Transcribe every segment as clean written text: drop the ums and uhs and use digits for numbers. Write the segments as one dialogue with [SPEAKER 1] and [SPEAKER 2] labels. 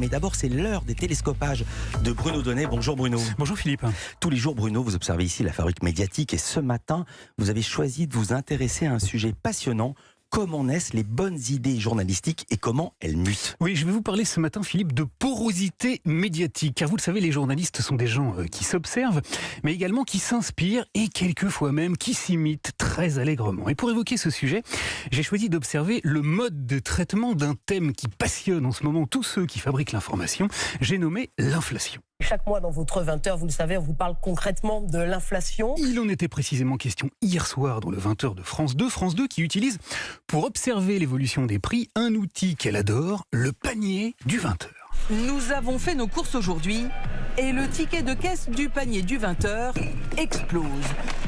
[SPEAKER 1] Mais d'abord, c'est l'heure des télescopages de Bruno Donnet. Bonjour Bruno.
[SPEAKER 2] Bonjour Philippe.
[SPEAKER 1] Tous les jours, Bruno, vous observez ici la fabrique médiatique et ce matin, vous avez choisi de vous intéresser à un sujet passionnant. Comment naissent les bonnes idées journalistiques et comment elles mutent?
[SPEAKER 2] Oui, je vais vous parler ce matin, Philippe, de porosité médiatique. Car vous le savez, les journalistes sont des gens qui s'observent, mais également qui s'inspirent et quelquefois même qui s'imitent très allègrement. Et pour évoquer ce sujet, j'ai choisi d'observer le mode de traitement d'un thème qui passionne en ce moment tous ceux qui fabriquent l'information. J'ai nommé l'inflation.
[SPEAKER 3] Chaque mois dans votre 20h, vous le savez, on vous parle concrètement de l'inflation.
[SPEAKER 2] Il en était précisément question hier soir dans le 20h de France 2. France 2 qui utilise pour observer l'évolution des prix un outil qu'elle adore, le panier du 20h.
[SPEAKER 4] Nous avons fait nos courses aujourd'hui et le ticket de caisse du panier du 20h explose.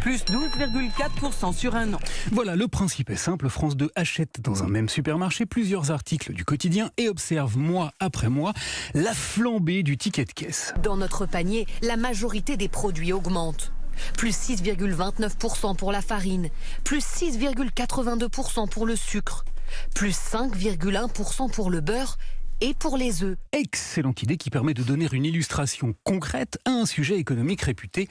[SPEAKER 4] Plus 12,4% sur un an.
[SPEAKER 2] Voilà, le principe est simple. France 2 achète dans un même supermarché plusieurs articles du quotidien et observe mois après mois la flambée du ticket de caisse.
[SPEAKER 5] Dans notre panier, la majorité des produits augmentent. Plus 6,29% pour la farine, plus 6,82% pour le sucre, plus 5,1% pour le beurre et pour les œufs.
[SPEAKER 2] Excellente idée qui permet de donner une illustration concrète à un sujet économique réputé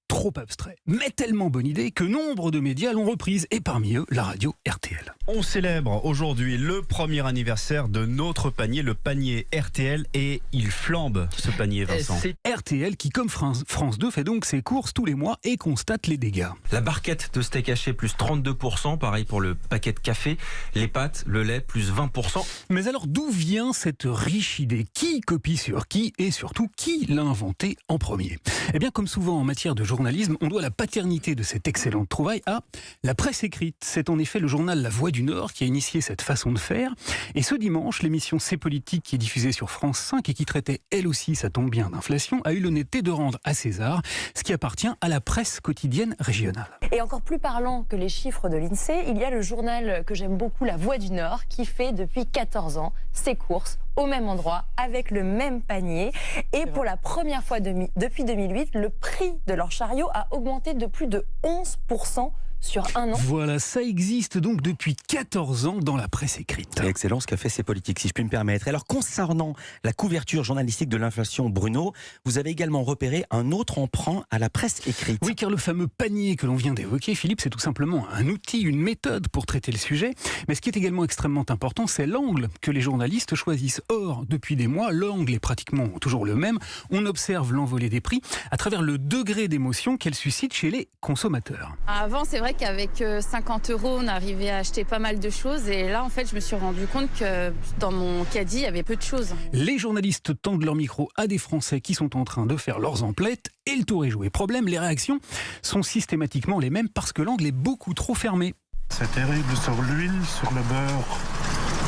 [SPEAKER 2] trop abstrait. Mais tellement bonne idée que nombre de médias l'ont reprise, et parmi eux, la radio RTL.
[SPEAKER 6] On célèbre aujourd'hui le premier anniversaire de notre panier, le panier RTL, et il flambe ce panier, Vincent.
[SPEAKER 2] C'est RTL qui, comme France 2, fait donc ses courses tous les mois et constate les dégâts.
[SPEAKER 7] La barquette de steak haché plus 32%, pareil pour le paquet de café, les pâtes, le lait plus 20%.
[SPEAKER 2] Mais alors d'où vient cette riche idée? Qui copie sur qui et surtout qui l'a inventé en premier? Eh bien comme souvent en matière de journalisme, on doit la paternité de cette excellente trouvaille à la presse écrite. C'est en effet le journal La Voix du Nord qui a initié cette façon de faire. Et ce dimanche, l'émission C'est politique qui est diffusée sur France 5 et qui traitait elle aussi, ça tombe bien, d'inflation, a eu l'honnêteté de rendre à César ce qui appartient à la presse quotidienne régionale.
[SPEAKER 8] Et encore plus parlant que les chiffres de l'INSEE, il y a le journal que j'aime beaucoup, La Voix du Nord, qui fait depuis 14 ans ses courses au même endroit, avec le même panier. Et pour la première fois depuis 2008, le prix de leur chariot a augmenté de plus de 11% sur un an.
[SPEAKER 2] Voilà, ça existe donc depuis 14 ans dans la presse écrite.
[SPEAKER 1] C'est excellent ce qu'a fait C'est politique, si je puis me permettre. Alors concernant la couverture journalistique de l'inflation, Bruno, vous avez également repéré un autre emprunt à la presse écrite.
[SPEAKER 2] Oui, car le fameux panier que l'on vient d'évoquer, Philippe, c'est tout simplement un outil, une méthode pour traiter le sujet. Mais ce qui est également extrêmement important, c'est l'angle que les journalistes choisissent. Or, depuis des mois, l'angle est pratiquement toujours le même. On observe l'envolée des prix à travers le degré d'émotion qu'elle suscite chez les consommateurs.
[SPEAKER 9] Avant, c'est vrai qu'avec 50 €, on arrivait à acheter pas mal de choses. Et là, en fait, je me suis rendu compte que dans mon caddie, il y avait peu de choses.
[SPEAKER 2] Les journalistes tendent leur micro à des Français qui sont en train de faire leurs emplettes et le tour est joué. Problème, les réactions sont systématiquement les mêmes parce que l'angle est beaucoup trop fermé.
[SPEAKER 10] C'est terrible sur l'huile, sur le beurre,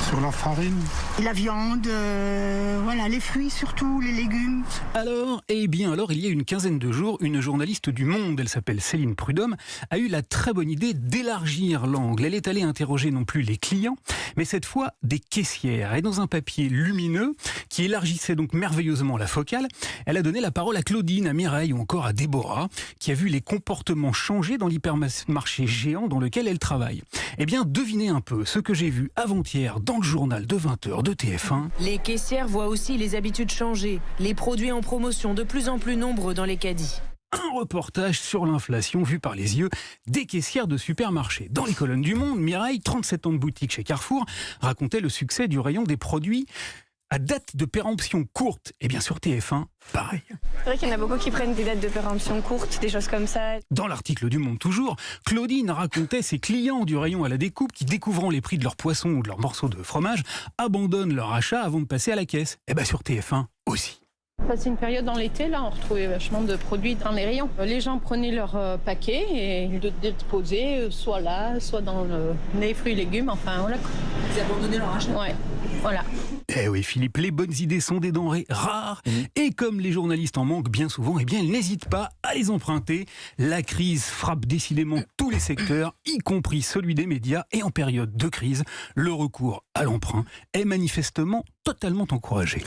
[SPEAKER 10] sur la farine.
[SPEAKER 11] La viande, voilà, les fruits surtout, les légumes.
[SPEAKER 2] Alors, il y a une quinzaine de jours, une journaliste du Monde, elle s'appelle Céline Prudhomme, a eu la très bonne idée d'élargir l'angle. Elle est allée interroger non plus les clients, mais cette fois des caissières. Et dans un papier lumineux, qui élargissait donc merveilleusement la focale, elle a donné la parole à Claudine, à Mireille ou encore à Déborah, qui a vu les comportements changer dans l'hypermarché géant dans lequel elle travaille. Eh bien, devinez un peu ce que j'ai vu avant-hier dans le journal de 20h de TF1.
[SPEAKER 12] Les caissières voient aussi les habitudes changer, les produits en promotion de plus en plus nombreux dans les caddies.
[SPEAKER 2] Un reportage sur l'inflation vu par les yeux des caissières de supermarchés. Dans les colonnes du Monde, Mireille, 37 ans de boutique chez Carrefour, racontait le succès du rayon des produits à date de péremption courte. Et bien sur TF1, pareil.
[SPEAKER 13] C'est vrai qu'il y en a beaucoup qui prennent des dates de péremption courtes, des choses comme ça.
[SPEAKER 2] Dans l'article du Monde toujours, Claudine racontait ses clients du rayon à la découpe qui, découvrant les prix de leurs poissons ou de leurs morceaux de fromage, abandonnent leur achat avant de passer à la caisse. Et bien sur TF1 aussi.
[SPEAKER 14] C'est une période dans l'été, là, on retrouvait vachement de produits dans les rayons. Les gens prenaient leur paquet et ils le déposaient soit là, soit dans les fruits et légumes, enfin voilà.
[SPEAKER 12] Ils abandonnaient leur achat.
[SPEAKER 14] Ouais, voilà.
[SPEAKER 2] Eh oui Philippe, les bonnes idées sont des denrées rares et comme les journalistes en manquent bien souvent, eh bien ils n'hésitent pas à les emprunter. La crise frappe décidément tous les secteurs, y compris celui des médias, et en période de crise, le recours à l'emprunt est manifestement totalement encouragé.